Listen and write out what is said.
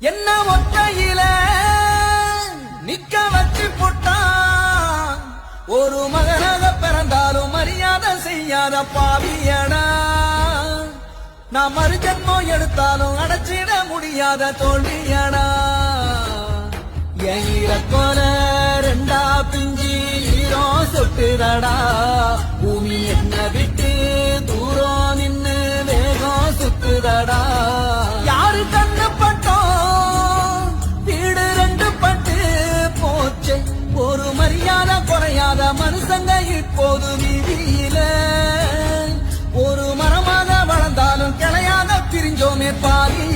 என்ன ஒற்றையில நிக்க வச்சு போட்டான். ஒரு மகனாக பிறந்தாலும் மரியாதை செய்யாத பாவியடா. நான் மறுஜன்மம் எடுத்தாலும் அடைச்சிட முடியாத தோல்வியடா. என் ஈரக்கோல ரெண்டா பிஞ்சி ஈரோ சொட்டுதடா. பூமி என்ன விட்டு தூரம் நின்னு வேகம் சுத்துதடா. யாரு கண்ணு பட்டோம் வீடு ரெண்டு பட்டு போச்சு. ஒரு மரியாதை குறையாத மனுஷங்க இப்போது வீதியில. ஒரு மரமாக வளர்ந்தாலும் கிளையாக பிரிஞ்சோமே பாதி